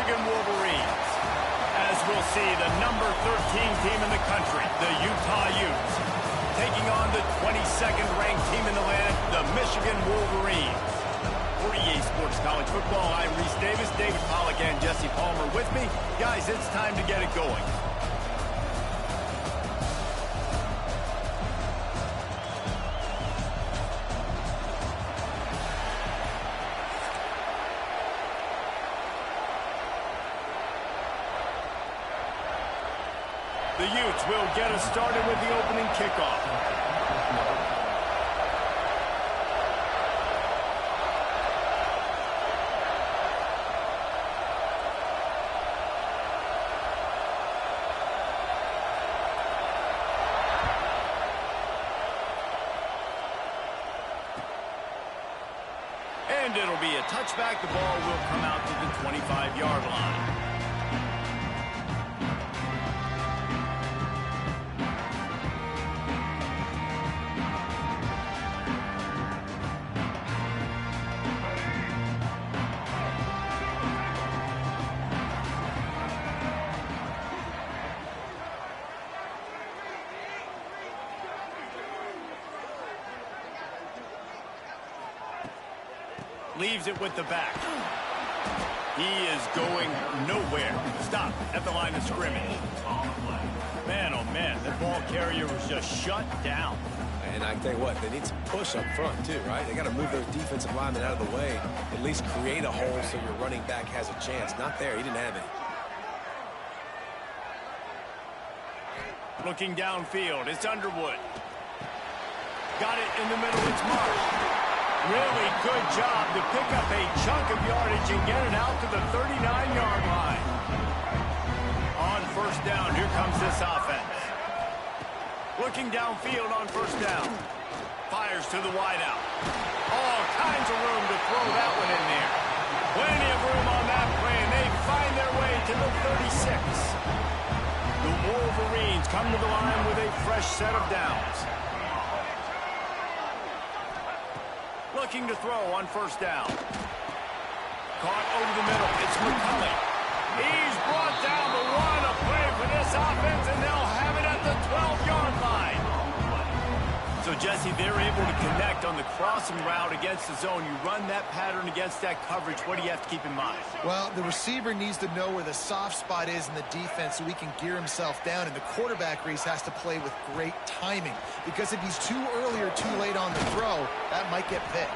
Michigan Wolverines. As we'll see, the number 13 team in the country, the Utah Utes, taking on the 22nd ranked team in the land, the Michigan Wolverines. For EA Sports College Football, I'm Reese Davis, David Pollack, and Jesse Palmer with me. Guys, it's time to get it going. The Utes will get us started with the opening kickoff. And it'll be a touchback. The ball will come out to the 25-yard line. Leaves it with the back. He is going nowhere. Stop at the line of scrimmage. Man, oh man, that ball carrier was just shut down. And I tell you what, they need some push up front too, right? They got to move those defensive linemen out of the way, at least create a hole so your running back has a chance. Not there, he didn't have any. Looking downfield, it's Underwood. Got it in the middle, it's Marsh. Really good job to pick up a chunk of yardage and get it out to the 39-yard line. On first down, here comes this offense. Looking downfield on first down. Fires to the wideout. All kinds of room to throw that one in there. Plenty of room on that play, and they find their way to the 36. The Wolverines come to the line with a fresh set of downs. Looking to throw on first down. Caught over the middle. It's McCulley. He's brought down the run. A play for this offense, and they'll have it at the 12-yard line. So, Jesse, they're able to connect on the crossing route against the zone. You run that pattern against that coverage. What do you have to keep in mind? Well, the receiver needs to know where the soft spot is in the defense so he can gear himself down. And the quarterback, Reese, has to play with great timing. Because if he's too early or too late on the throw, that might get picked.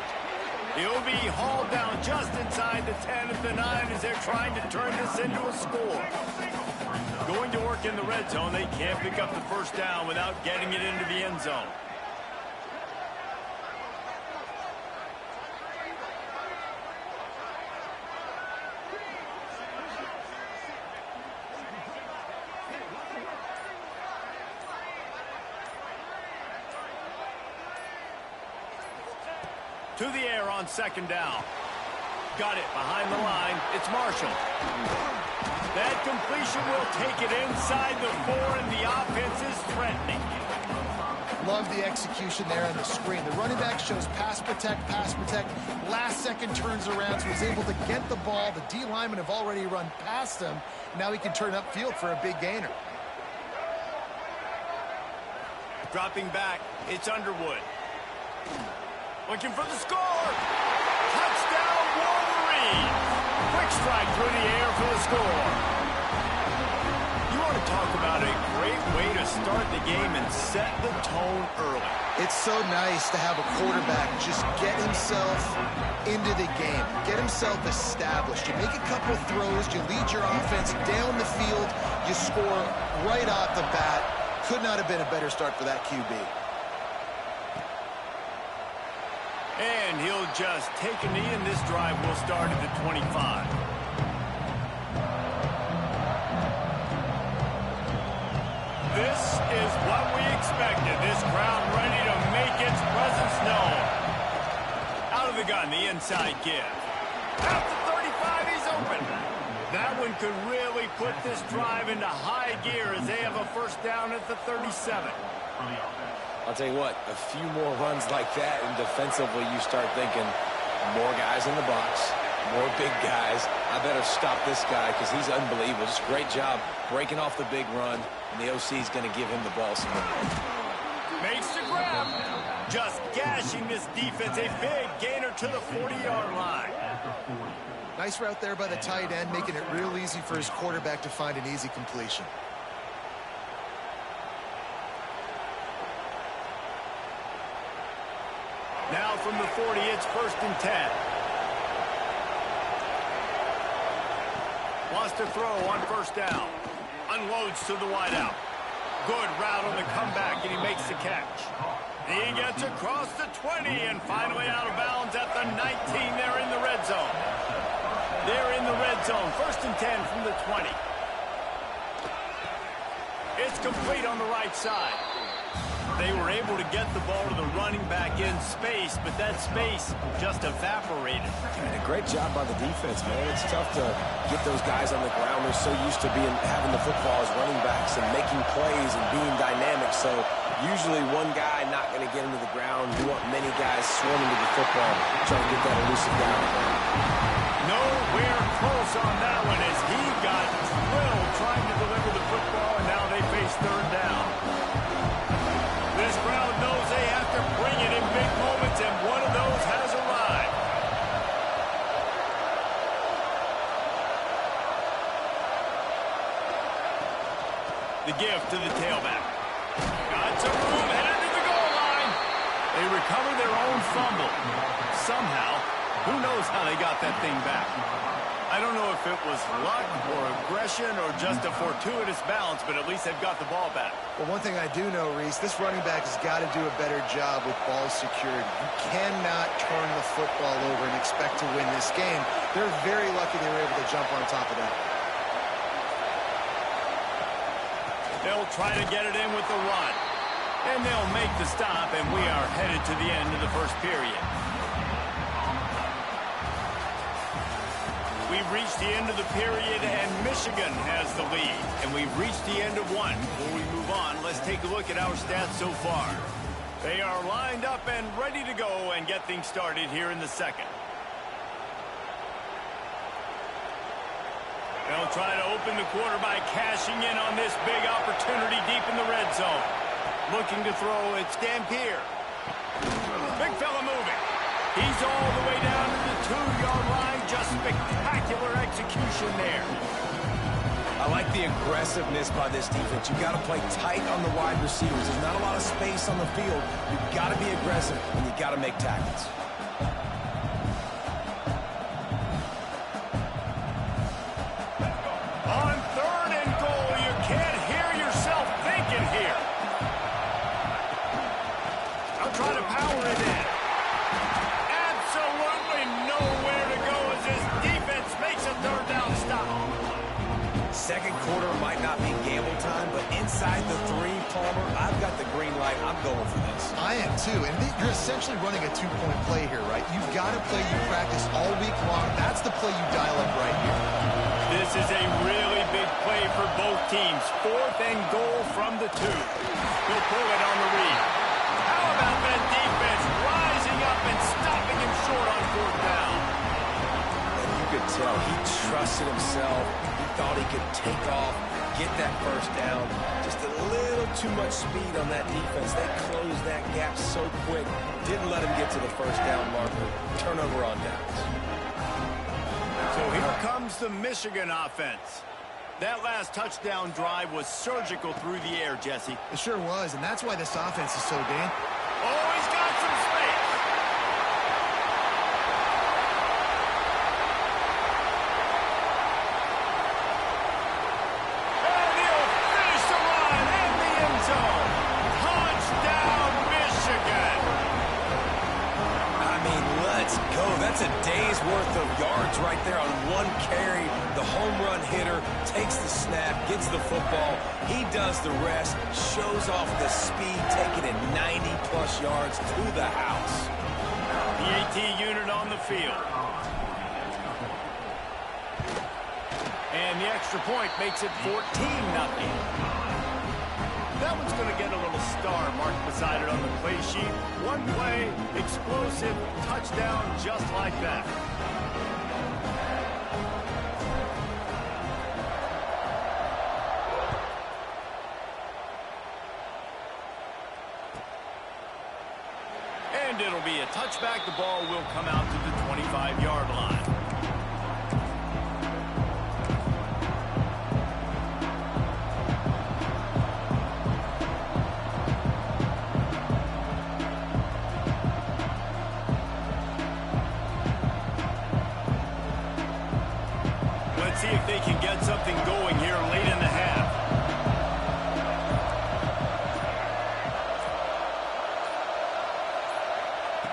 He'll be hauled down just inside the 10 at the 9 as they're trying to turn this into a score. Going to work in the red zone. They can't pick up the first down without getting it into the end zone. To the air on second down. Got it behind the line. It's Marshall. That completion will take it inside the 4, and the offense is threatening. Love the execution there on the screen. The running back shows pass protect, pass protect. Last second turns around, so he's able to get the ball. The D linemen have already run past him. Now he can turn upfield for a big gainer. Dropping back, it's Underwood. Looking for the score. Touchdown, Wolverines. Quick strike through the air for the score. You want to talk about a great way to start the game and set the tone early. It's so nice to have a quarterback just get himself into the game, get himself established. You make a couple throws, you lead your offense down the field, you score right off the bat. Could not have been a better start for that QB. And he'll just take a knee, and this drive will start at the 25. This is what we expected. This crowd ready to make its presence known. Out of the gun, the inside give. At the 35, he's open. That one could really put this drive into high gear as they have a first down at the 37. I'll tell you what, a few more runs like that, and defensively you start thinking more guys in the box, More big guys. I better stop this guy because he's unbelievable. Just great job breaking off the big run, and the OC is going to give him the ball some more. Makes the grab. Just gashing this defense. A big gainer to the 40-yard line. Nice route there by the tight end, making it real easy for his quarterback to find an easy completion. Now from the 40, it's 1st and 10. Wants to throw on 1st down. Unloads to the wideout. Good route on the comeback, and he makes the catch. He gets across the 20 and finally out of bounds at the 19. They're in the red zone. They're in the red zone. 1st and 10 from the 20. It's complete on the right side. They were able to get the ball to the running back in space, but that space just evaporated. And a great job by the defense, man. It's tough to get those guys on the ground. They're so used to having the football as running backs and making plays and being dynamic. So usually one guy not going to get him to the ground. You want many guys swarming to the football, trying to get that elusive guy on the ground. Nowhere close on that one as he got drilled trying to deliver the football, and now they face 3rd down. This crowd knows they have to bring it in big moments, and one of those has arrived. The gift to the tailback. Got some room, headed to the goal line. They recover their own fumble. Somehow, who knows how they got that thing back. I don't know if it was luck or aggression or just a fortuitous bounce, but at least they've got the ball back. Well, one thing I do know, Reese, this running back has got to do a better job with ball security. You cannot turn the football over and expect to win this game. They're very lucky they were able to jump on top of that. They'll try to get it in with the run. And they'll make the stop, and we are headed to the end of the 1st period. We've reached the end of the period, and Michigan has the lead. And we've reached the end of one. Before we move on, let's take a look at our stats so far. They are lined up and ready to go and get things started here in the 2nd. They'll try to open the quarter by cashing in on this big opportunity deep in the red zone. Looking to throw, it's Dampier. Big fella moving. He's all the way down to the 2-yard line. Just spectacular execution there. I like the aggressiveness by this defense. You've got to play tight on the wide receivers. There's not a lot of space on the field. You've got to be aggressive, and you've got to make tackles. On 3rd and goal, you can't hear yourself thinking here. I'll try to power it in. Absolutely nowhere to go as this defense makes a 3rd down stop. 2nd quarter might not be gamble time, but inside the 3, Palmer, I've got the green light. I'm going for this. I am too, and you're essentially running a 2-point play here, right? You've got to play you practice all week long. That's the play you dial up right here. This is a really big play for both teams. 4th and goal from the 2. He'll pull it on the read. How about that defense rising up and stopping him short on 4th down? And you could tell he trusted himself. He thought he could take off, get that 1st down. Just a little too much speed on that defense. They closed that gap so quick. Didn't let him get to the 1st down marker. Turnover on downs. So here comes the Michigan offense. That last touchdown drive was surgical through the air, Jesse. It sure was, and that's why this offense is so dangerous. Oh, he's got some space. And he'll finish the run in the end zone. Touchdown, Michigan. I mean, let's go. That's a day's worth of yards right there on one carry. The home run hitter takes the snap, gets the football. He does the rest, shows off the speed, taking it 90-plus yards to the house. The AT unit on the field. And the extra point makes it 14-0. That one's going to get a little star marked beside it on the play sheet. One play, explosive, touchdown, just like that. And it'll be a touchback. The ball will come out to the 25-yard line. Let's see if they can get something going here late in the half.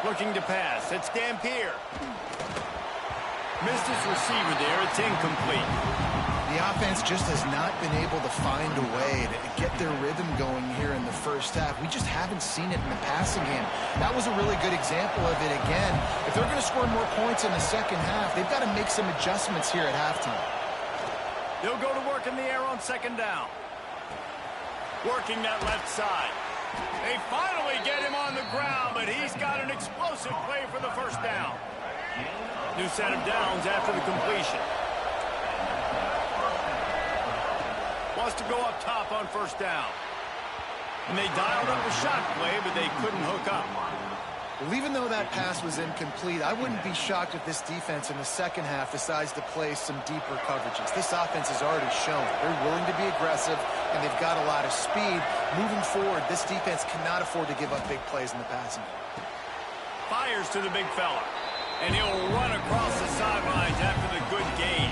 Looking to pass. It's Dampier. Missed his receiver there. It's incomplete. The offense just has not been able to find a way to get their rhythm going here in the first half. We just haven't seen it in the passing game. That was a really good example of it again. If they're going to score more points in the second half, they've got to make some adjustments here at halftime. They'll go to work in the air on second down. Working that left side. They finally get him on the ground, but he's got an explosive play for the first down. New set of downs after the completion. Wants to go up top on first down. And they dialed up a shot play, but they couldn't hook up. Well, even though that pass was incomplete, I wouldn't be shocked if this defense in the second half decides to play some deeper coverages. This offense has already shown they're willing to be aggressive, and they've got a lot of speed. Moving forward, this defense cannot afford to give up big plays in the passing game. Fires to the big fella, and he'll run across the sidelines after the good gain.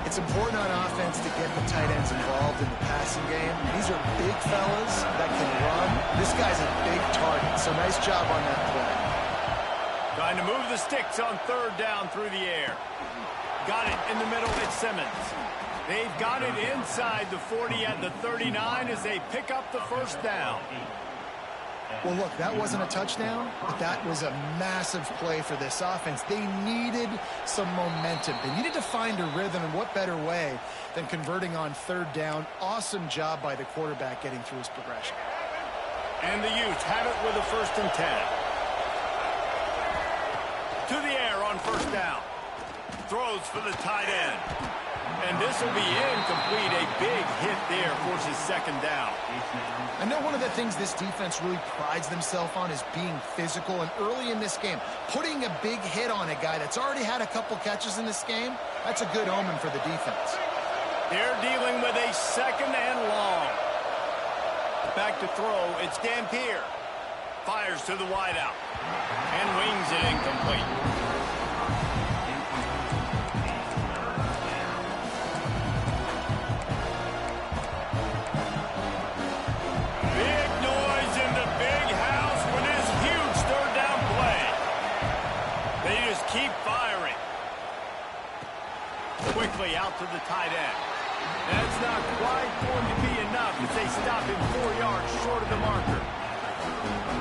It's important on offense to get the tight ends involved in the passing game. These are big fellas that can run. This guy's a big target, so nice job on that play. Trying to move the sticks on third down through the air. Got it in the middle. It's Simmons. They've got it inside the 40 at the 39 as they pick up the first down. Well, look, that wasn't a touchdown, but that was a massive play for this offense. They needed some momentum. They needed to find a rhythm, and what better way than converting on third down. Awesome job by the quarterback getting through his progression. And the Utes have it with a 1st and 10. To the air on first down. Throws for the tight end. And this will be incomplete. A big hit there forces second down. I know one of the things this defense really prides themselves on is being physical. And early in this game, putting a big hit on a guy that's already had a couple catches in this game, that's a good omen for the defense. They're dealing with a 2nd and long. Back to throw. It's Dampier. Fires to the wideout. And wings it incomplete. Keep firing. Quickly out to the tight end. That's not quite going to be enough as they stop him 4 yards short of the marker.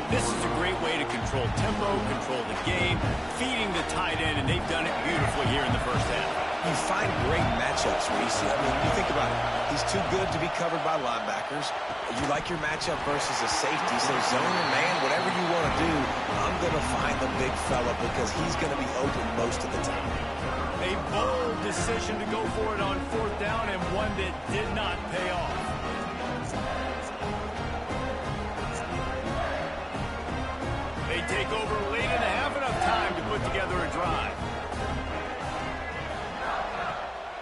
This is a great way to control tempo, control the game, feeding the tight end, and they've done it beautifully here in the first half. You find great matchups, Reese. I mean, you think about it. He's too good to be covered by linebackers. You like your matchup versus a safety. So zone and man, whatever you want to do, I'm going to find the big fella because he's going to be open most of the time. A bold decision to go for it on fourth down, and one that did not pay off. They take over late in the half, enough time to put together a drive.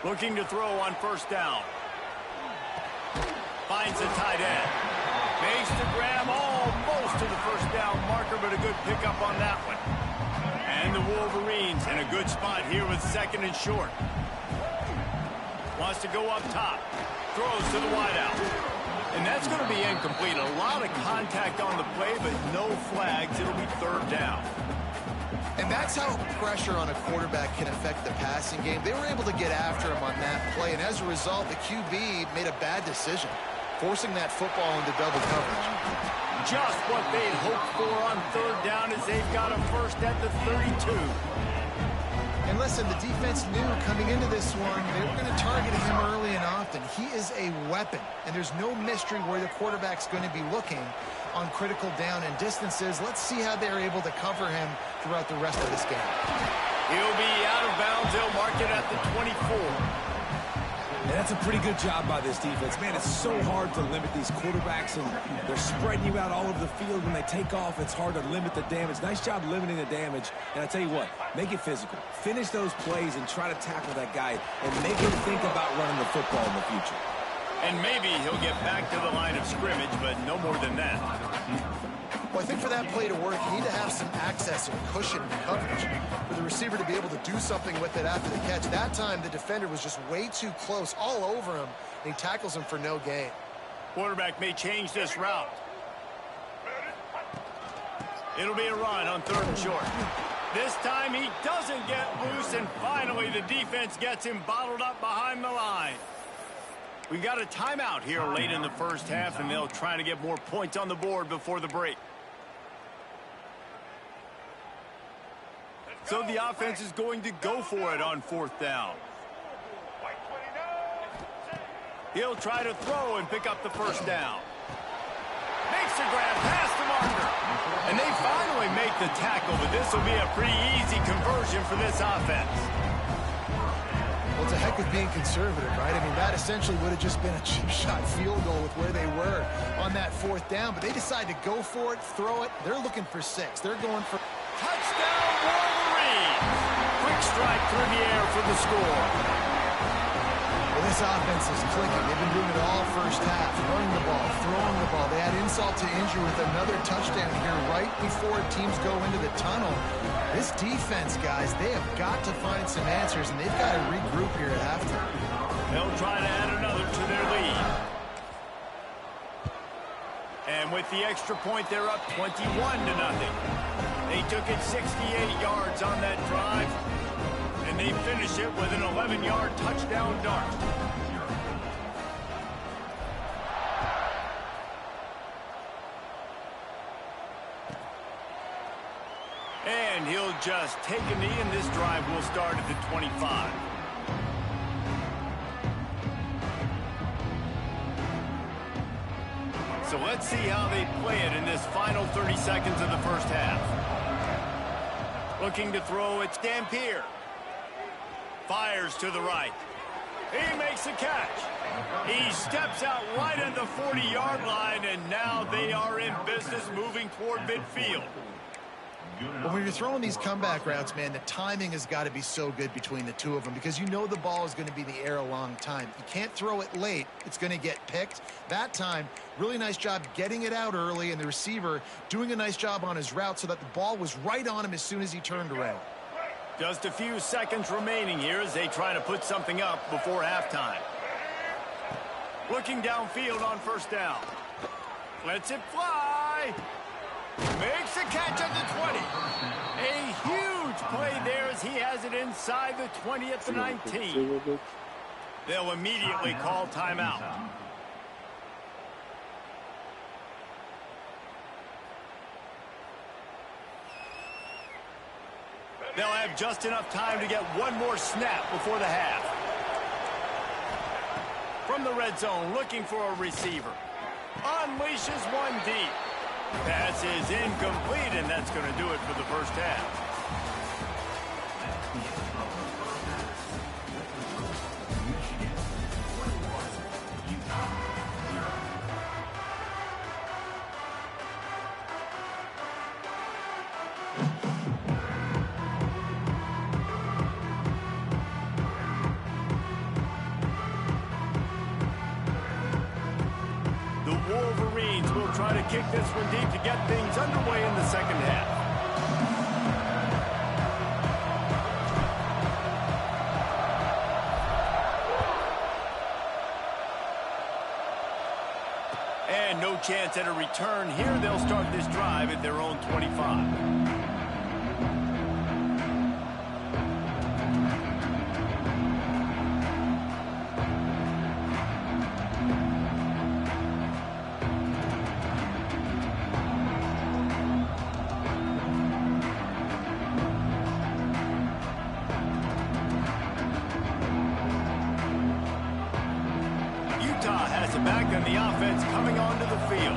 Looking to throw on first down. Finds the tight end. Makes the grab almost to the first down marker, but a good pickup on that one. And the Wolverines in a good spot here with 2nd and short. Wants to go up top. Throws to the wideout. And that's going to be incomplete. A lot of contact on the play, but no flags. It'll be 3rd down. And that's how pressure on a quarterback can affect the passing game. They were able to get after him on that play, and as a result, the QB made a bad decision, forcing that football into double coverage. Just what they'd hoped for on 3rd down as they've got him first at the 32. And listen, the defense knew coming into this one, they were going to target him early and often. He is a weapon, and there's no mystery where the quarterback's going to be looking on critical down and distances. Let's see how they're able to cover him throughout the rest of this game. He'll be out of bounds. They'll mark it at the 24. And that's a pretty good job by this defense. Man, it's so hard to limit these quarterbacks, and they're spreading you out all over the field. When they take off, it's hard to limit the damage. Nice job limiting the damage. And I tell you what, make it physical. Finish those plays and try to tackle that guy and make him think about running the football in the future. And maybe he'll get back to the line of scrimmage, but no more than that. Well, I think for that play to work, you need to have some access and cushion and coverage for the receiver to be able to do something with it after the catch. That time, the defender was just way too close, all over him, and he tackles him for no gain. Quarterback may change this route. It'll be a run on 3rd and short. This time, he doesn't get loose, and finally, the defense gets him bottled up behind the line. We got a timeout here late in the first half, and they'll try to get more points on the board before the break. So the offense is going to go for it on 4th down. He'll try to throw and pick up the 1st down. Makes a grab past the marker. And they finally make the tackle, but this will be a pretty easy conversion for this offense. Well, it's a heck of being conservative, right? I mean, that essentially would have just been a chip shot field goal with where they were on that 4th down, but they decide to go for it, throw it. They're looking for 6. They're going for touchdown, Wolverines! Quick strike through the air for the score. Well, this offense is clicking. They've been doing it all first half, running the ball, throwing the ball. They had insult to injury with another touchdown here right before teams go into the tunnel. This defense, guys, they have got to find some answers, and they've got to regroup here at halftime. They'll try to add another to their lead. And with the extra point, they're up 21-0. They took it 68 yards on that drive, and they finish it with an 11-yard touchdown dart. And he'll just take a knee, and this drive will start at the 25. So let's see how they play it in this final 30 seconds of the first half. Looking to throw, it's Dampier. Fires to the right. He makes a catch. He steps out right at the 40-yard line, and now they are in business moving toward midfield. Well, when you're throwing these comeback routes, man, the timing has got to be so good between the two of them because you know the ball is going to be in the air a long time. You can't throw it late. It's going to get picked. That time, really nice job getting it out early, and the receiver doing a nice job on his route so that the ball was right on him as soon as he turned around. Just a few seconds remaining here as they try to put something up before halftime. Looking downfield on 1st down. Lets it fly. Makes a catch at the 20. A huge play there as he has it inside the 20 at the 19. They'll immediately call timeout. They'll have just enough time to get one more snap before the half. From the red zone, looking for a receiver. Unleashes one deep. Pass is incomplete, and that's going to do it for the first half. Wolverines will try to kick this one deep to get things underway in the second half. And no chance at a return here. They'll start this drive at their own 25. Back on the offense coming onto the field.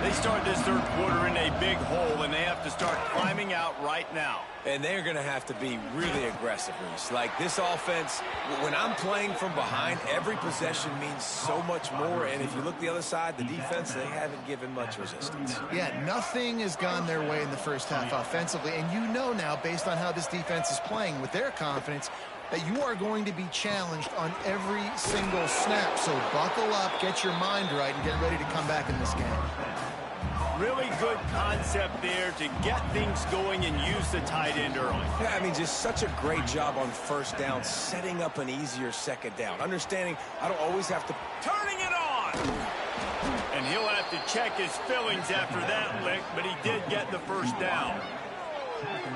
They start this third quarter in a big hole, and they have to start climbing out right now. And they're going to have to be really aggressive, Reese. Like this offense, when I'm playing from behind, every possession means so much more. And if you look the other side, the defense, they haven't given much resistance. Yeah, nothing has gone their way in the first half offensively. And you know now, based on how this defense is playing with their confidence, that you are going to be challenged on every single snap. So buckle up, get your mind right, and get ready to come back in this game. Really good concept there to get things going and use the tight end early. Yeah, I mean, just such a great job on first down, setting up an easier second down. Understanding I don't always have to... Turning it on! And he'll have to check his fillings after that lick, but he did get the first down.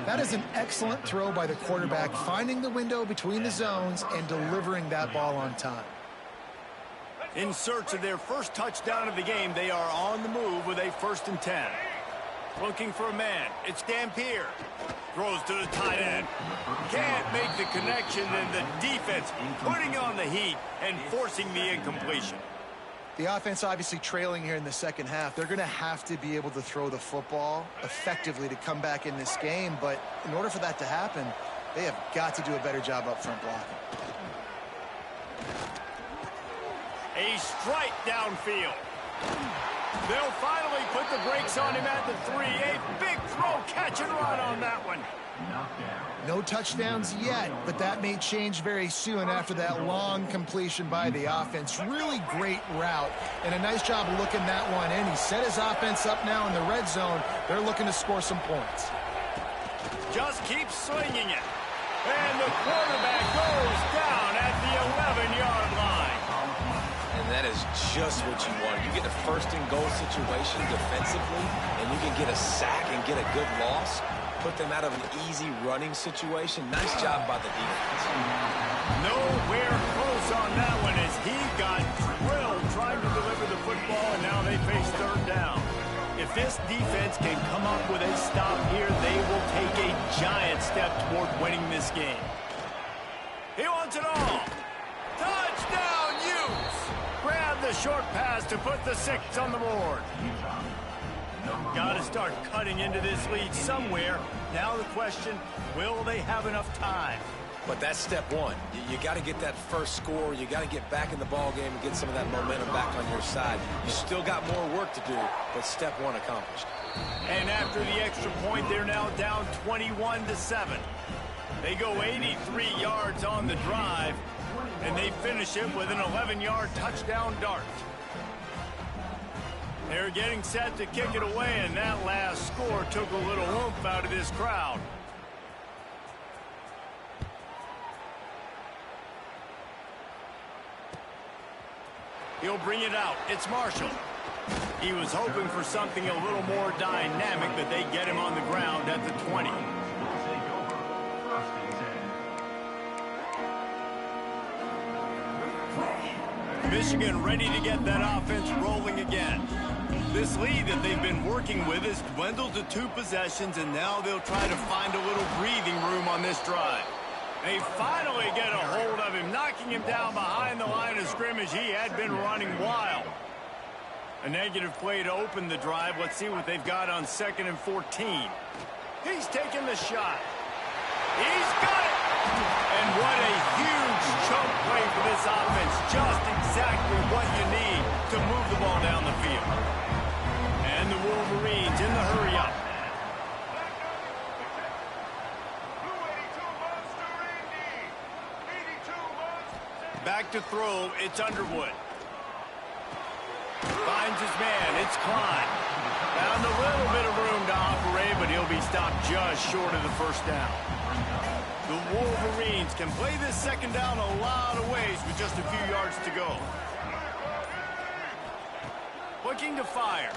That is an excellent throw by the quarterback, finding the window between the zones and delivering that ball on time. In search of their first touchdown of the game, they are on the move with a 1st and 10. Looking for a man. It's Dampier. Throws to the tight end. Can't make the connection, and the defense putting on the heat and forcing the incompletion. The offense obviously trailing here in the second half. They're going to have to be able to throw the football effectively to come back in this game. But in order for that to happen, they have got to do a better job up front blocking. A strike downfield. They'll finally put the brakes on him at the 3. A big throw, catch and run on that one. No touchdowns yet, but that may change very soon after that long completion by the offense. Really great route, and a nice job of looking that one in. He set his offense up now in the red zone. They're looking to score some points. Just keep swinging it. And the quarterback goes down at the 11-yard line. And that is just what you want. You get a first-and-goal situation defensively, and you can get a sack and get a good loss. Put them out of an easy running situation. Nice job by the defense. Nowhere close on that one as he got drilled trying to deliver the football, and now they face 3rd down. If this defense can come up with a stop here, they will take a giant step toward winning this game. He wants it all. Touchdown, Utes! Grab the short pass to put the 6 on the board. Got to start cutting into this lead somewhere. Now the question, will they have enough time? But that's step one. You got to get that first score. You got to get back in the ball game and get some of that momentum back on your side. You still got more work to do, but step one accomplished. And after the extra point, they're now down 21-7. They go 83 yards on the drive, and they finish it with an 11-yard touchdown dart. They're getting set to kick it away, and that last score took a little oomph out of this crowd. He'll bring it out. It's Marshall. He was hoping for something a little more dynamic, but they get him on the ground at the 20. Michigan ready to get that offense rolling again. This lead that they've been working with has dwindled to 2 possessions, and now they'll try to find a little breathing room on this drive. They finally get a hold of him, knocking him down behind the line of scrimmage. He had been running wild. A negative play to open the drive. Let's see what they've got on 2nd and 14. He's taking the shot. He's got it! And what a huge chunk play for this offense. Just exactly what you need to move the ball down the field. And the Wolverines in the hurry-up. Back to throw, it's Underwood. Finds his man, it's Klein. Found a little bit of room to operate, but he'll be stopped just short of the first down. The Wolverines can play this second down a lot of ways with just a few yards to go. Looking to fire.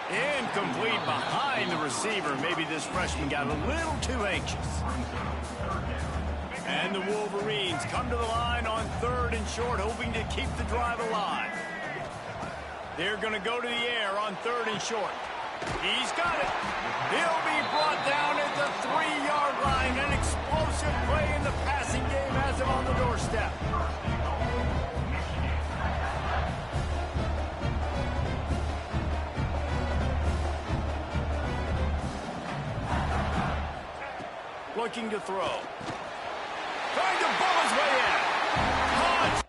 Incomplete behind the receiver. Maybe this freshman got a little too anxious. And the Wolverines come to the line on 3rd and short, hoping to keep the drive alive. They're going to go to the air on 3rd and short. He's got it. He'll be brought down at the 3-yard line. An explosive play in the passing game has him on the doorstep. Looking to throw. Trying to ball his way in. Hodge.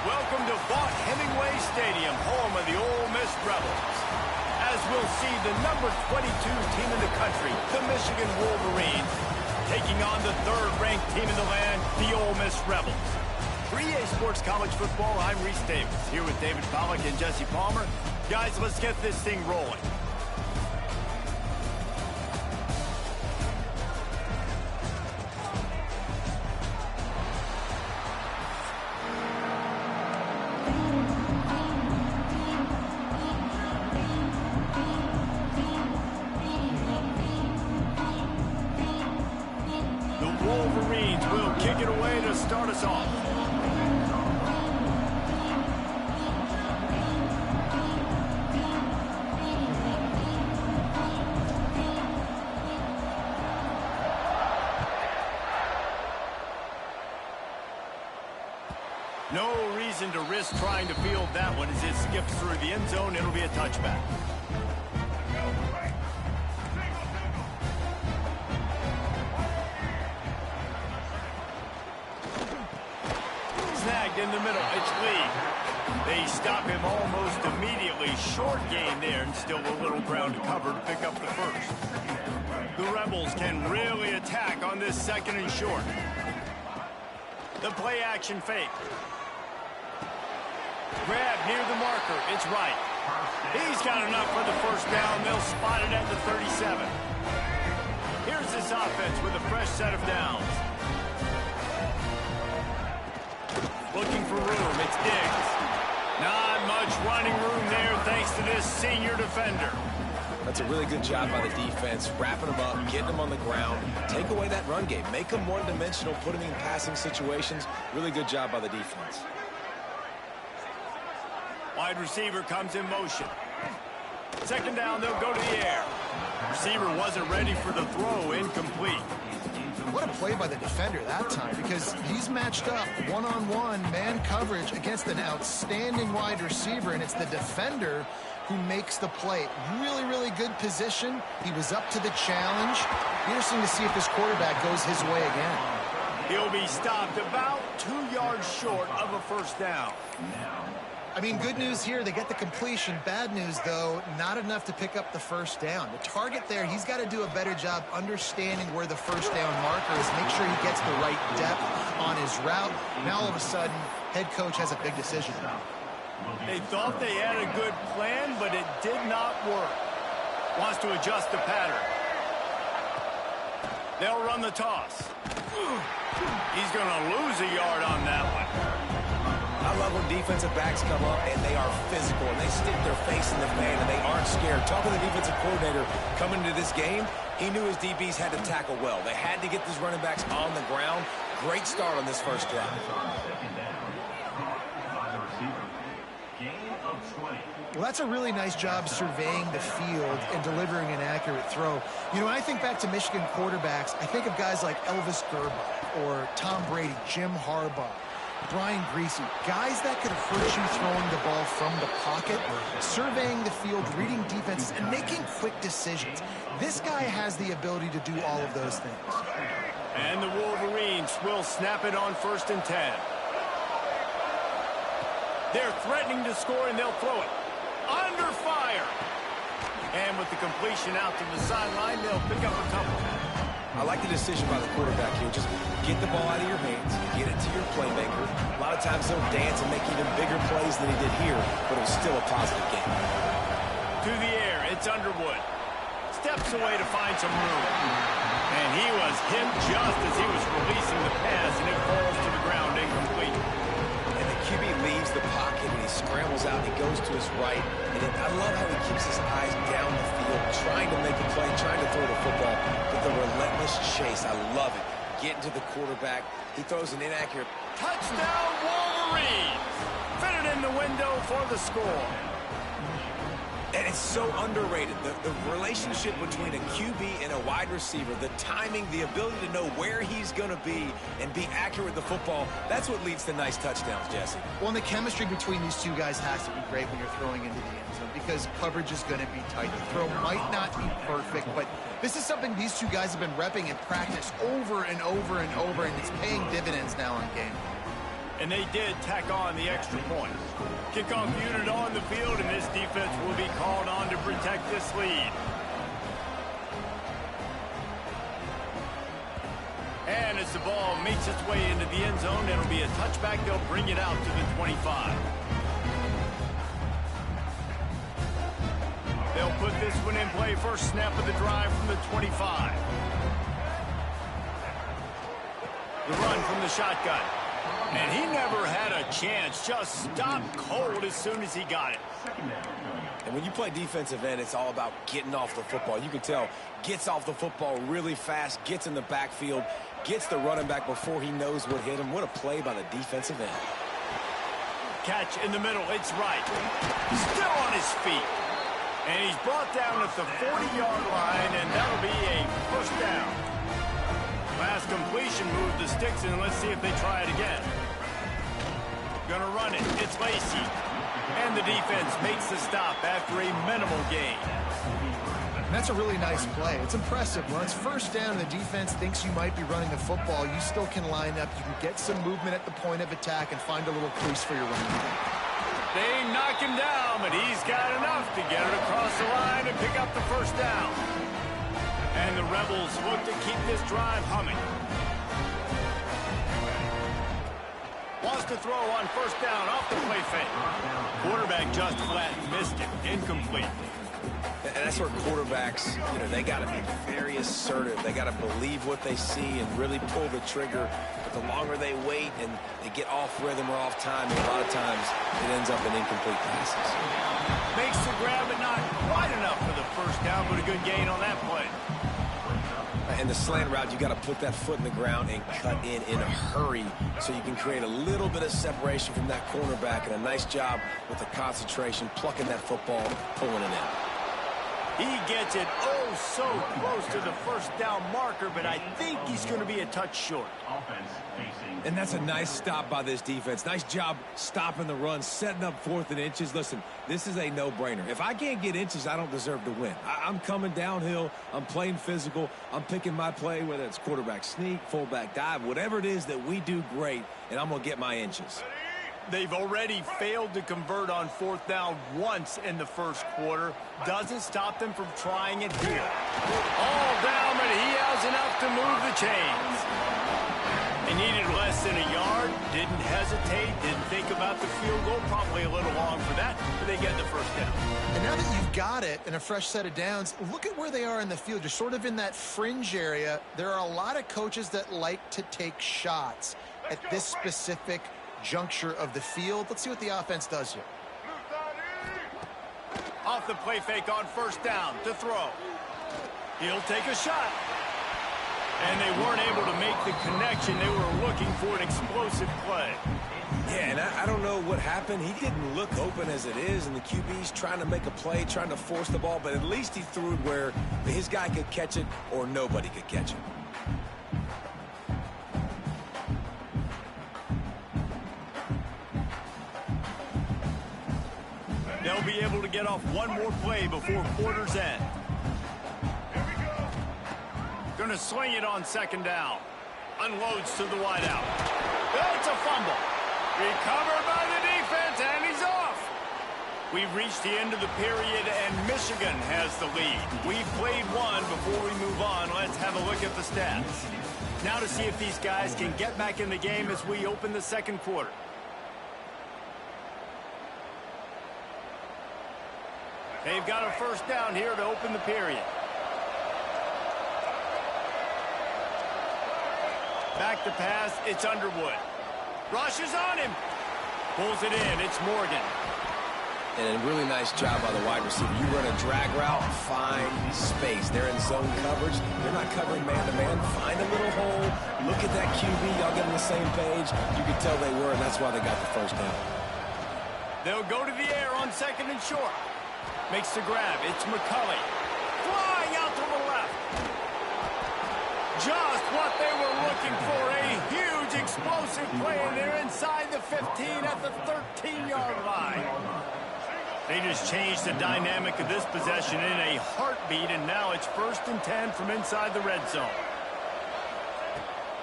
Welcome to Vaught Hemingway Stadium, home of the Ole Miss Rebels. As we'll see, the number 22 team in the country, the Michigan Wolverines, taking on the third-ranked team in the land, the Ole Miss Rebels. 3A Sports College Football, I'm Reese Davis, here with David Pollack and Jesse Palmer. Guys, let's get this thing rolling. Wolverines will kick it away to start us off. No reason to risk trying to field that one as it skips through the end zone. It'll be a touchback. Snagged in the middle. It's Lee. They stop him almost immediately. Short gain there, and still a little ground to cover to pick up the first. The Rebels can really attack on this second and short. The play action fake. Grab near the marker. It's right. He's got enough for the first down. They'll spot it at the 37. Here's this offense with a fresh set of downs. Looking for room. It's Diggs. Not much running room there thanks to this senior defender. That's a really good job by the defense, wrapping them up, getting them on the ground. Take away that run game. Make them one-dimensional, put them in passing situations. Really good job by the defense. Wide receiver comes in motion. Second down, they'll go to the air. Receiver wasn't ready for the throw, incomplete. What a play by the defender that time, because he's matched up one-on-one man coverage against an outstanding wide receiver, and it's the defender who makes the play. Really, really good position. He was up to the challenge. Interesting to see if this quarterback goes his way again. He'll be stopped about 2 yards short of a first down. I mean, good news here, they get the completion. Bad news, though, not enough to pick up the first down. The target there, he's got to do a better job understanding where the first down marker is, make sure he gets the right depth on his route. Now, all of a sudden, head coach has a big decision. They thought they had a good plan, but it did not work. Wants to adjust the pattern. They'll run the toss. He's going to lose a yard on that one. I love when defensive backs come up and they are physical and they stick their face in the fan and they aren't scared. Talking to the defensive coordinator coming into this game, he knew his DBs had to tackle well. They had to get these running backs on the ground. Great start on this first drive. Well, that's a really nice job surveying the field and delivering an accurate throw. You know, when I think back to Michigan quarterbacks, I think of guys like Elvis Gerber or Tom Brady, Jim Harbaugh, Brian Greasy, guys that could hurt you throwing the ball from the pocket, surveying the field, reading defenses, and making quick decisions. This guy has the ability to do all of those things. And the Wolverines will snap it on 1st and 10. They're threatening to score, and they'll throw it. Under fire. And with the completion out to the sideline, they'll pick up a couple. I like the decision by the quarterback here. Just get the ball out of your hands, get it to your playmaker. A lot of times he'll dance and make even bigger plays than he did here, but it was still a positive game. To the air, it's Underwood. Steps away to find some room. And he was hit just as he was releasing the pass, and it falls to the ground incomplete. And the QB leaves the pocket, and he scrambles out. He goes to his right. And I love how he keeps his eyes down the field, trying to make a play, trying to throw the football. But the relentless chase, I love it. Getting to the quarterback. He throws an inaccurate. Touchdown, Wolverines! Fitted in the window for the score. And it's so underrated. The relationship between a QB and a wide receiver, the timing, the ability to know where he's going to be and be accurate with the football, that's what leads to nice touchdowns, Jesse. Well, and the chemistry between these two guys has to be great when you're throwing into the end zone because coverage is going to be tight. The throw might not be perfect, but this is something these two guys have been repping in practice over and over and over, and it's paying dividends now in game. And they did tack on the extra point. Kickoff unit on the field, and this defense will be called on to protect this lead. And as the ball makes its way into the end zone, it'll be a touchback. They'll bring it out to the 25. They'll put this one in play. First snap of the drive from the 25. The run from the shotgun. And he never had a chance. Just stopped cold as soon as he got it. And when you play defensive end, it's all about getting off the football. You can tell, gets off the football really fast, gets in the backfield, gets the running back before he knows what hit him. What a play by the defensive end. Catch in the middle. It's right. Still on his feet. And he's brought down at the 40-yard line, and that'll be a first down. Last completion moved the sticks, and let's see if they try it again. Gonna run it. It's Lacey. And the defense makes the stop after a minimal gain. And that's a really nice play. It's impressive. When it's first down and the defense thinks you might be running the football, you still can line up. You can get some movement at the point of attack and find a little crease for your running back. They knock him down, but he's got enough to get it across the line and pick up the first down. And the Rebels look to keep this drive humming. Wants to throw on first down off the play fake. Quarterback just flat missed it. Incomplete. And that's where quarterbacks, they got to be very assertive. They got to believe what they see and really pull the trigger. But the longer they wait and they get off rhythm or off time, a lot of times it ends up in incomplete passes. Makes the grab, but not quite enough for the first down, but a good gain on that play. And the slant route, you got to put that foot in the ground and cut in a hurry so you can create a little bit of separation from that cornerback, and a nice job with the concentration, plucking that football, pulling it in. He gets it so close to the first down marker, but I think he's going to be a touch short. And that's a nice stop by this defense. Nice job stopping the run, setting up 4th and inches. Listen, this is a no-brainer. If I can't get inches, I don't deserve to win. I'm coming downhill. I'm playing physical. I'm picking my play, whether it's quarterback sneak, fullback dive, whatever it is that we do great, and I'm going to get my inches. They've already failed to convert on 4th down once in the first quarter. Doesn't stop them from trying it here. All down, but he has enough to move the chains. They needed less than a yard, didn't hesitate, didn't think about the field goal. Probably a little long for that, but they get the first down. And now that you've got it and a fresh set of downs, look at where they are in the field. You're sort of in that fringe area. There are a lot of coaches that like to take shots at this specific juncture of the field. Let's see what the offense does here. Off the play fake on first down to throw. He'll take a shot. And they weren't able to make the connection. They were looking for an explosive play. Yeah, and I don't know what happened. He didn't look open as it is, and the QB's trying to make a play, trying to force the ball, but at least he threw it where his guy could catch it or nobody could catch it. They'll be able to get off one more play before quarter's end. Going to sling it on second down. Unloads to the wideout. It's a fumble. Recovered by the defense, and he's off. We've reached the end of the period, and Michigan has the lead. We've played one. Before we move on, let's have a look at the stats. Now to see if these guys can get back in the game as we open the second quarter. They've got a first down here to open the period. Back to pass, it's Underwood. Rushes on him. Pulls it in, it's Morgan. And a really nice job by the wide receiver. You run a drag route, find space. They're in zone coverage. They're not covering man-to-man. Find a little hole. Look at that QB. Y'all get on the same page. You can tell they were, and that's why they got the first down. They'll go to the air on second and short. Makes the grab. It's McCulley. Flying out to the left. Just what they were looking for. A huge explosive play, and they're inside the 15 at the 13-yard line. They just changed the dynamic of this possession in a heartbeat, and now it's 1st and 10 from inside the red zone.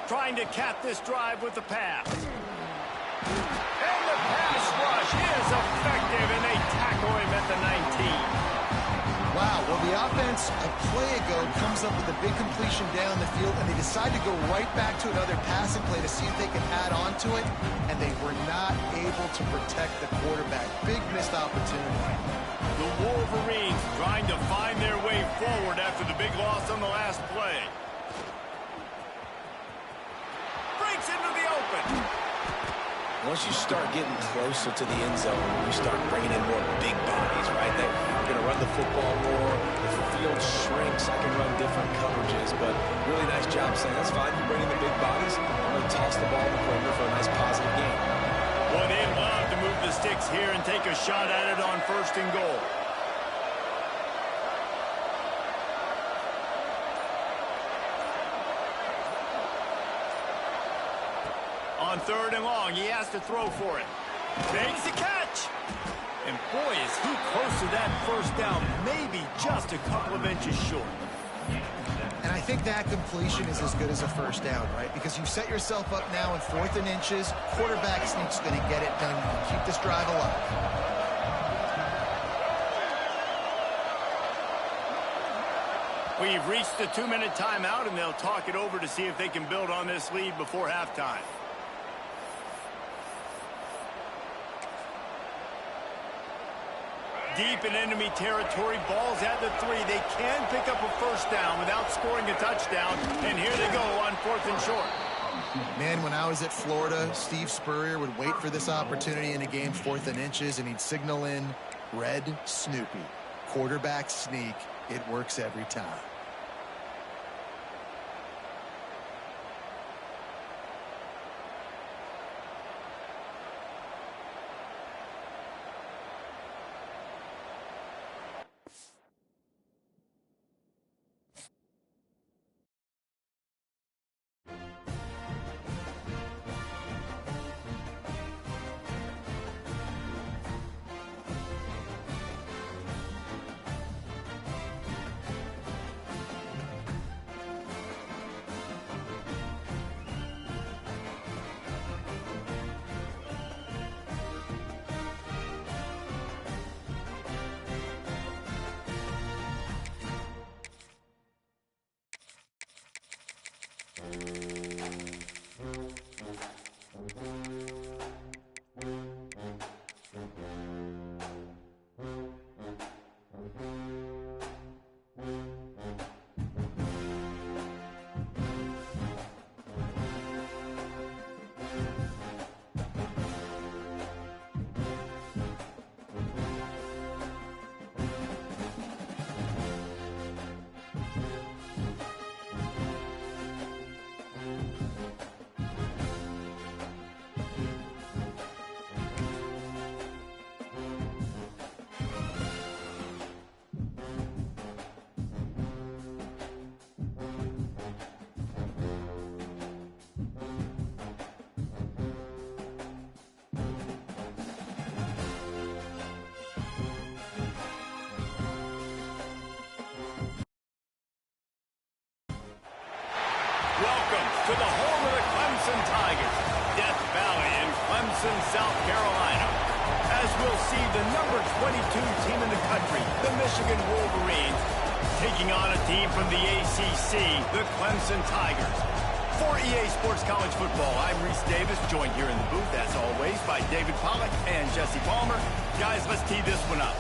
Trying to cap this drive with the pass. And the pass rush is effective, and they tackle him at the 19. Wow, well, the offense a play ago comes up with a big completion down the field, and they decide to go right back to another passing play to see if they can add on to it, and they were not able to protect the quarterback. Big missed opportunity. The Wolverines trying to find their way forward after the big loss on the last play. Breaks into the open. Once you start getting closer to the end zone, you start bringing in more big bodies, right? They're going to run the football more. If the field shrinks, I can run different coverages. But really nice job saying, that's fine. You bring in the big bodies. I'm going to toss the ball in the perimeter for a nice positive game. Well, they'd love to move the sticks here and take a shot at it on 1st and goal. On 3rd and long, he has to throw for it. Makes the catch. And boy, is he close to that first down, maybe just a couple of inches short. And I think that completion is as good as a first down, right? Because you set yourself up now in 4th and inches. Quarterback sneak's going to get it done. You can keep this drive alive. We've reached the 2-minute timeout, and they'll talk it over to see if they can build on this lead before halftime. Deep in enemy territory, ball's at the 3. They can pick up a first down without scoring a touchdown, and here they go on 4th and short. Man, when I was at Florida, Steve Spurrier would wait for this opportunity in a game 4th and inches, and he'd signal in Red Snoopy. Quarterback sneak. It works every time. Charleston, South Carolina. As we'll see, the number 22 team in the country, the Michigan Wolverines, taking on a team from the ACC, the Clemson Tigers. For EA Sports College Football, I'm Reese Davis, joined here in the booth, as always, by David Pollack and Jesse Palmer. Guys, let's tee this one up.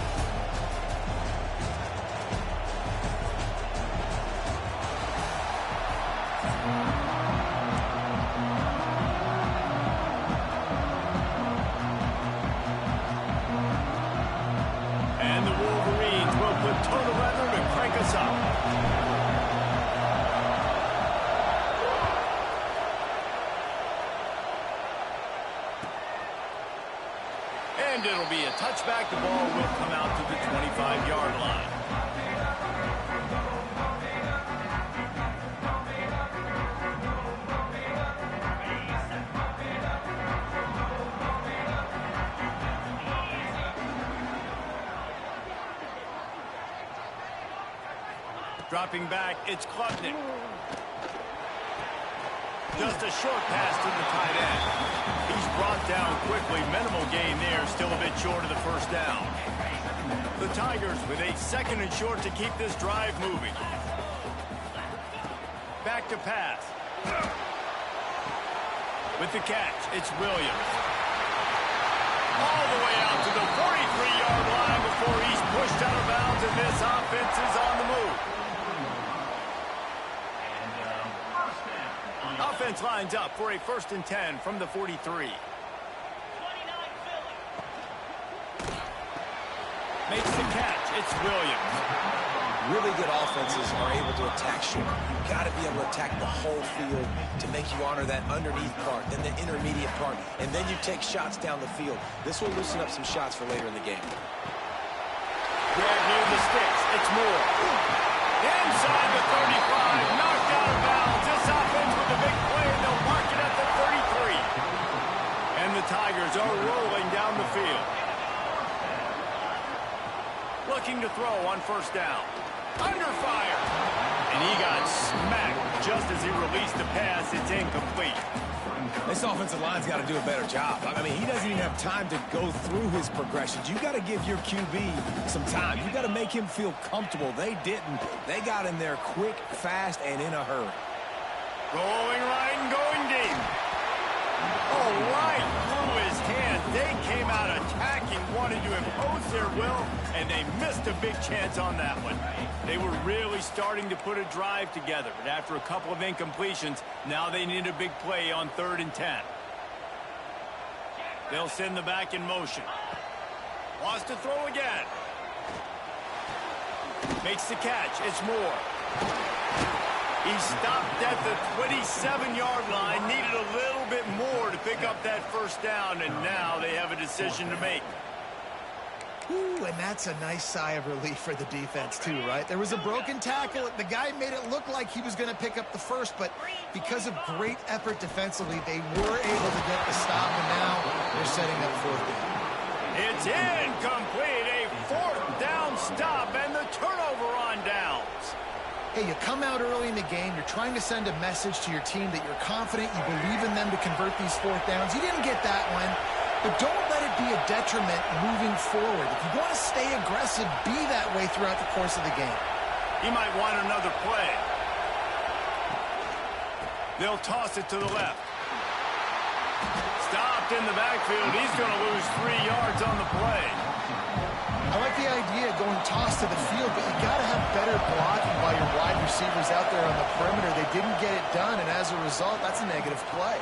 And the Wolverines will put toe to leather to crank us up. And it'll be a touchback. The ball will come out to the 25-yard line. Dropping back, it's Klubnik. Just a short pass to the tight end. He's brought down quickly. Minimal gain there, still a bit short of the first down. The Tigers with a second and short to keep this drive moving. Back to pass. With the catch, it's Williams. All the way out to the 43-yard line before he's pushed out of bounds, and this offense is on the move. Offense lines up for a 1st and 10 from the 43. Makes the catch. It's Williams. Really good offenses are able to attack short. You've got to be able to attack the whole field to make you honor that underneath part, then the intermediate part, and then you take shots down the field. This will loosen up some shots for later in the game. Grab near the sticks. It's Moore. Inside the 35. Knocked out of bounds. This offense with a big play, and they'll mark it at the 33. And the Tigers are rolling down the field. Looking to throw on 1st down. Under fire. And he got smacked just as he released the pass. It's incomplete. This offensive line's got to do a better job. I mean, he doesn't even have time to go through his progressions. You got to give your QB some time. You got to make him feel comfortable. They didn't. They got in there quick, fast, and in a hurry. Going right and going deep. Oh, right through his hand. They came out attacking, wanted to impose their will, and they missed a big chance on that one. They were really starting to put a drive together, but after a couple of incompletions, now they need a big play on 3rd and 10. They'll send the back in motion. Wants to throw again. Makes the catch. It's Moore. He stopped at the 27-yard line, needed a little bit more to pick up that 1st down, and now they have a decision to make. Ooh, and that's a nice sigh of relief for the defense, too, right? There was a broken tackle. The guy made it look like he was going to pick up the 1st, but because of great effort defensively, they were able to get the stop, and now they're setting up 4th down. It's incomplete, a 4th down stop, and the turnover on downs. Hey, you come out early in the game, you're trying to send a message to your team that you're confident, you believe in them to convert these 4th downs. You didn't get that one, but don't let it be a detriment moving forward. If you want to stay aggressive, be that way throughout the course of the game. He might want another play. They'll toss it to the left. Stopped in the backfield. He's going to lose 3 yards on the play. I like the idea of going toss to the field, but you got to have better blocking by your wide receivers out there on the perimeter. They didn't get it done, and as a result, that's a negative play.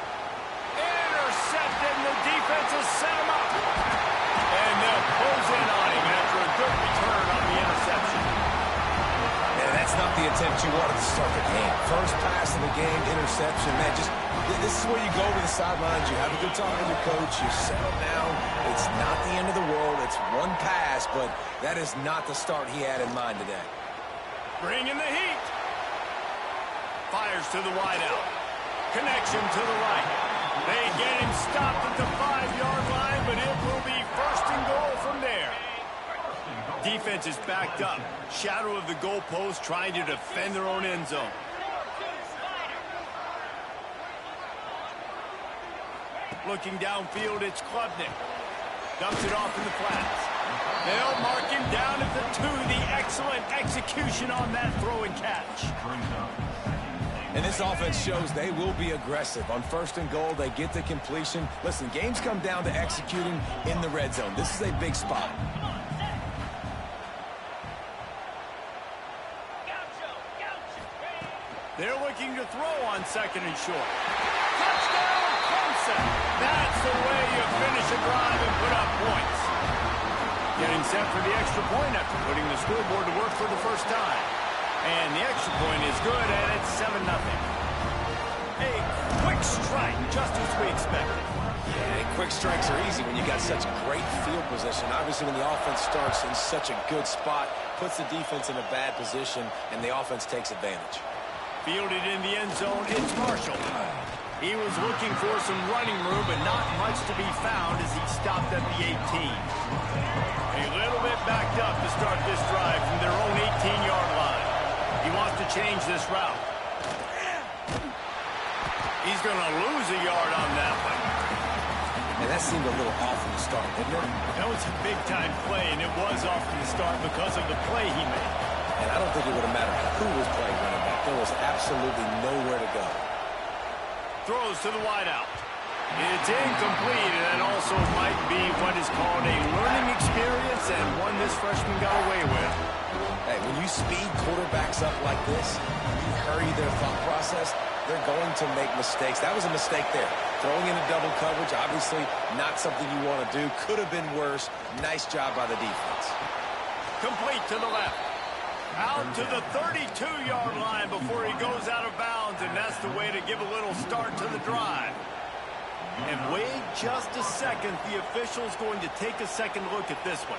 Intercepted, and the defense has set him up. And they'll close in on him after a good return on the interception. And that's not the intent you wanted to start the game. First pass of the game, interception. Man, this is where you go to the sidelines. You have a good talk with your coach. You settle down. It's not the end of the world. It's one pass, but that is not the start he had in mind today. Bring in the heat. Fires to the wideout. Connection to the right. They get him stopped at the 5-yard line, but it will be 1st and goal from there. Defense is backed up. Shadow of the goalpost, trying to defend their own end zone. Looking downfield, it's Klubnik. Dumps it off in the flats. They'll mark him down at the 2. The excellent execution on that throw and catch. And this offense shows they will be aggressive. On 1st and goal, they get the completion. Listen, games come down to executing in the red zone. This is a big spot. They're looking to throw on 2nd and short. Touchdown, Clemson! That's the way you finish a drive and put up points. Getting set for the extra point after putting the scoreboard to work for the first time. And the extra point is good, and it's 7-0. A quick strike, just as we expected. Yeah, quick strikes are easy when you got such great field position. Obviously, when the offense starts in such a good spot, puts the defense in a bad position, and the offense takes advantage. Fielded in the end zone, it's Marshall. He was looking for some running room, but not much to be found as he stopped at the 18. A little bit backed up to start this drive from their own 18-yard line. He wants to change this route. He's going to lose a yard on that one. And that seemed a little off from the start, didn't it? That was a big-time play, and it was off from the start because of the play he made. And I don't think it would have mattered who was playing running back. There was absolutely nowhere to go. Throws to the wideout. It's incomplete, and that also might be what is called a learning experience, and one this freshman got away with. Hey, when you speed quarterbacks up like this, you hurry their thought process, they're going to make mistakes. That was a mistake there. Throwing into double coverage, obviously not something you want to do. Could have been worse. Nice job by the defense. Complete to the left. Out to the 32-yard line before he goes out of bounds, and that's the way to give a little start to the drive. And wait just a second. The official's going to take a second look at this one.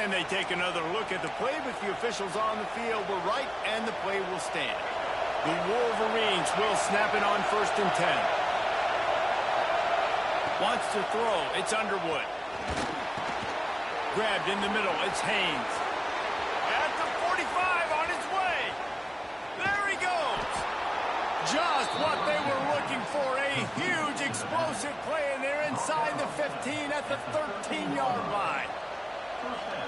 And they take another look at the play, but the officials on the field were right, and the play will stand. The Wolverines will snap it on 1st and 10. Wants to throw. It's Underwood. Grabbed in the middle. It's Haynes. At the 45 on his way. There he goes. Just what they were looking for. A huge explosive play, and they're inside the 15 at the 13-yard line.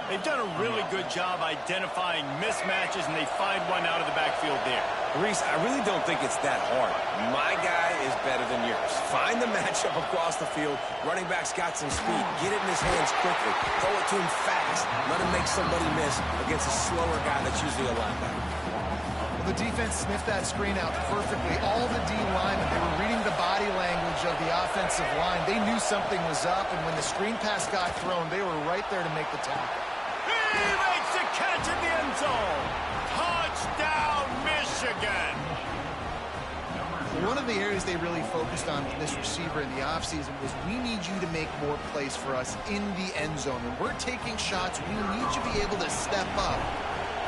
They've done a really good job identifying mismatches, and they find one out of the backfield there. Reese, I really don't think it's that hard. My guy is better than yours. Find the matchup across the field. Running back's got some speed. Get it in his hands quickly. Throw it to him fast. Let him make somebody miss against a slower guy that's usually a linebacker. Well, the defense sniffed that screen out perfectly. All the D linemen, they were reading the body language of the offensive line. They knew something was up, and when the screen pass got thrown, they were right there to make the tackle. He makes a catch in the end zone. Touchdown, Michigan. One of the areas they really focused on with this receiver in the offseason was we need you to make more plays for us in the end zone. When we're taking shots, we need you to be able to step up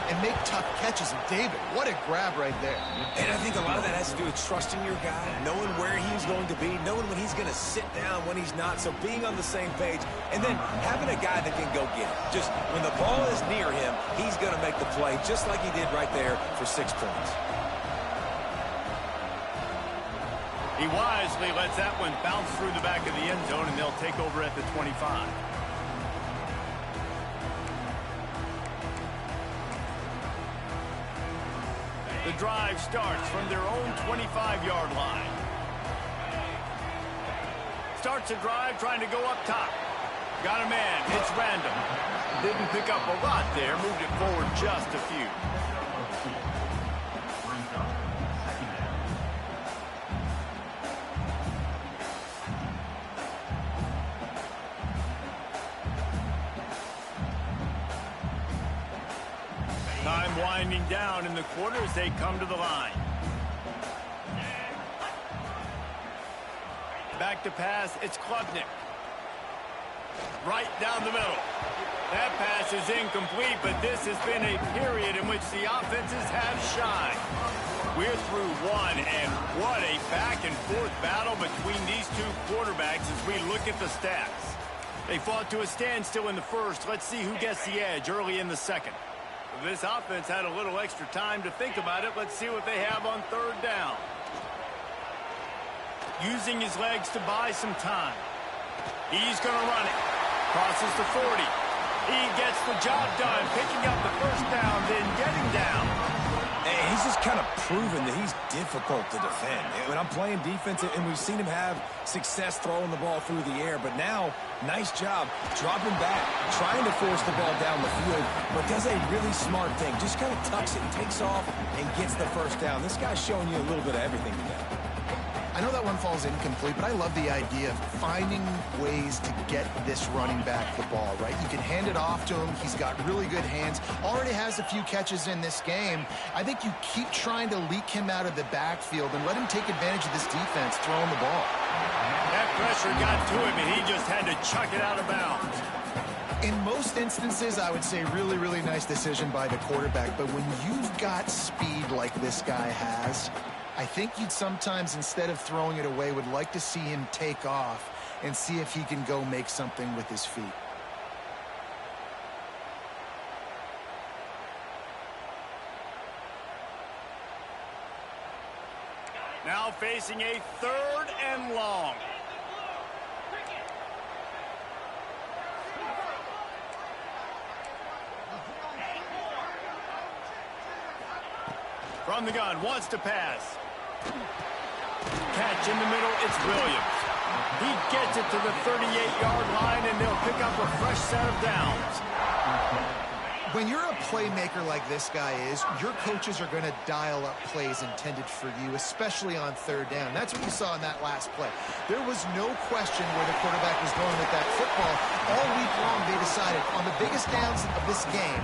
and make tough catches. And David, what a grab right there. And I think a lot of that has to do with trusting your guy, knowing where he's going to be, knowing when he's going to sit down, when he's not, so being on the same page, and then having a guy that can go get it. Just when the ball is near him, he's going to make the play, just like he did right there for 6 points. He wisely lets that one bounce through the back of the end zone, and they'll take over at the 25. The drive starts from their own 25-yard line. Starts a drive trying to go up top. Got a man. It's random. Didn't pick up a lot there. Moved it forward just a few. Time winding down in the quarter as they come to the line. Back to pass, it's Klubnik. Right down the middle. That pass is incomplete, but this has been a period in which the offenses have shined. We're through one, and what a back-and-forth battle between these two quarterbacks as we look at the stats. They fought to a standstill in the first. Let's see who gets the edge early in the second. This offense had a little extra time to think about it. Let's see what they have on third down. Using his legs to buy some time. He's going to run it. Crosses the 40. He gets the job done, picking up the first down, then getting down. And he's just kind of proven that he's difficult to defend. When I'm playing defense, and we've seen him have success throwing the ball through the air, but now, nice job dropping back, trying to force the ball down the field, but does a really smart thing. Just kind of tucks it and takes off and gets the first down. This guy's showing you a little bit of everything today. I know that one falls incomplete, but I love the idea of finding ways to get this running back the ball, right? You can hand it off to him. He's got really good hands. Already has a few catches in this game. I think you keep trying to leak him out of the backfield and let him take advantage of this defense throwing the ball. That pressure got to him, and he just had to chuck it out of bounds. In most instances, I would say really, really nice decision by the quarterback. But when you've got speed like this guy has, I think you'd sometimes, instead of throwing it away, would like to see him take off and see if he can go make something with his feet. Now facing a 3rd and long. From the gun, wants to pass. Catch in the middle, it's Williams. He gets it to the 38-yard line, and they'll pick up a fresh set of downs. When you're a playmaker like this guy is, your coaches are going to dial up plays intended for you, especially on 3rd down. That's what you saw in that last play. There was no question where the quarterback was going with that football. All week long, they decided on the biggest downs of this game,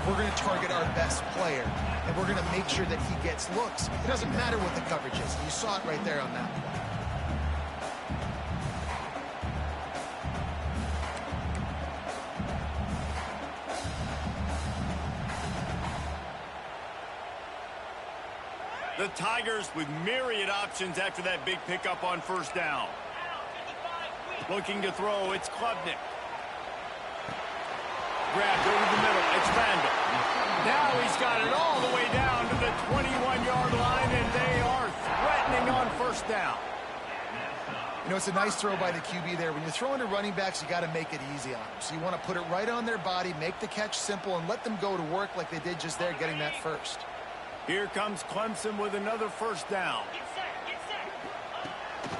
we're going to target our best player, and we're going to make sure that he gets looks. It doesn't matter what the coverage is. You saw it right there on that play. The Tigers with myriad options after that big pickup on 1st down. Looking to throw, it's Klubnik. Grabbed over the middle, it's Randall. Now he's got it all the way down to the 21-yard line, and they are threatening on 1st down. You know, it's a nice throw by the QB there. When you're throwing to running backs, you got to make it easy on them. So you want to put it right on their body, make the catch simple, and let them go to work like they did just there, getting that first. Here comes Clemson with another 1st down.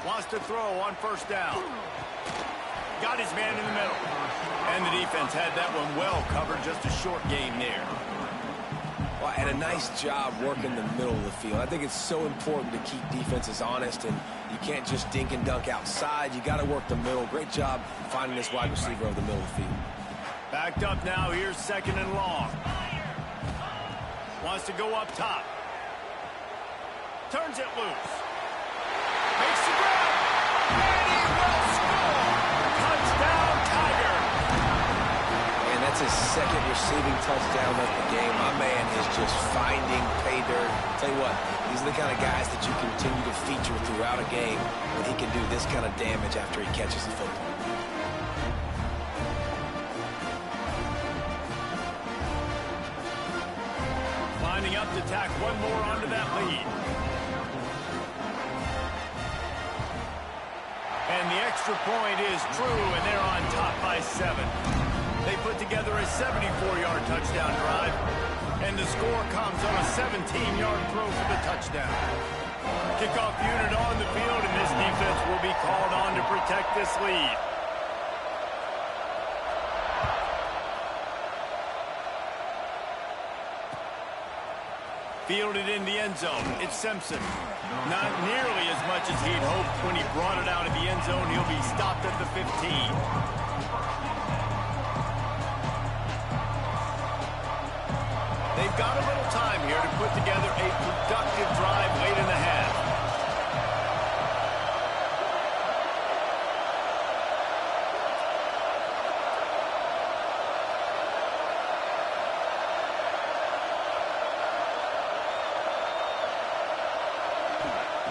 Wants to throw on 1st down. Got his man in the middle. And the defense had that one well covered, just a short game there. Well, and a nice job working the middle of the field. I think it's so important to keep defenses honest, and you can't just dink and dunk outside. You got to work the middle. Great job finding this wide receiver over the middle of the field. Backed up now. Here's 2nd and long. Wants to go up top. Turns it loose. Makes the grab. And he will score. Touchdown, Tiger. And that's his 2nd receiving touchdown of the game. My man is just finding pay dirt. Tell you what, these are the kind of guys that you continue to feature throughout a game when he can do this kind of damage after he catches the football. Lining up to tack one more onto that lead. And the extra point is true, and they're on top by 7. They put together a 74-yard touchdown drive, and the score comes on a 17-yard throw for the touchdown. Kickoff unit on the field, and this defense will be called on to protect this lead. Fielded in the end zone. It's Simpson. Not nearly as much as he'd hoped when he brought it out of the end zone. He'll be stopped at the 15. They've got a little time here to put together a productive drive late in the half.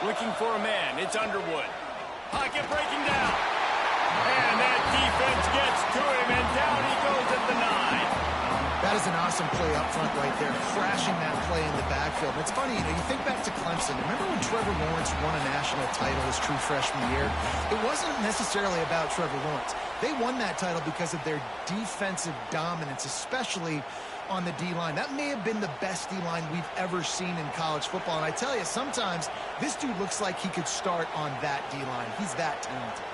Looking for a man. It's Underwood. Pocket breaking down. And that defense gets to him, and down he goes at the 9. That is an awesome play up front right there, crashing that play in the backfield. And it's funny, you think back to Clemson. Remember when Trevor Lawrence won a national title his true freshman year? It wasn't necessarily about Trevor Lawrence. They won that title because of their defensive dominance, especially on the D-line. That may have been the best D-line we've ever seen in college football. And I tell you, sometimes this dude looks like he could start on that D-line. He's that talented.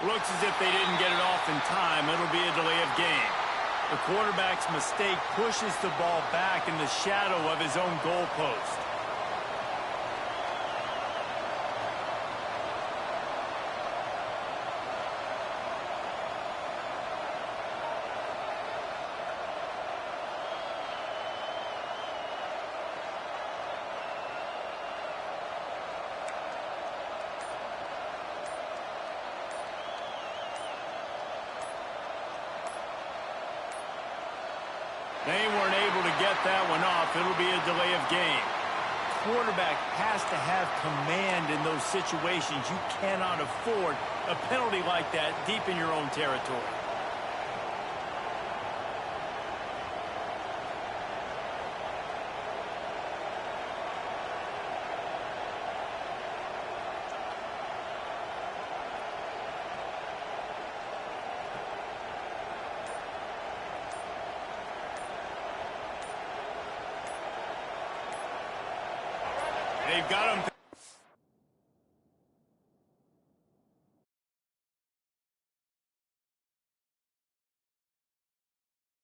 Looks as if they didn't get it off in time. It'll be a delay of game. The quarterback's mistake pushes the ball back in the shadow of his own goalpost. They weren't able to get that one off. It'll be a delay of game. Quarterback has to have command in those situations. You cannot afford a penalty like that deep in your own territory. They've got him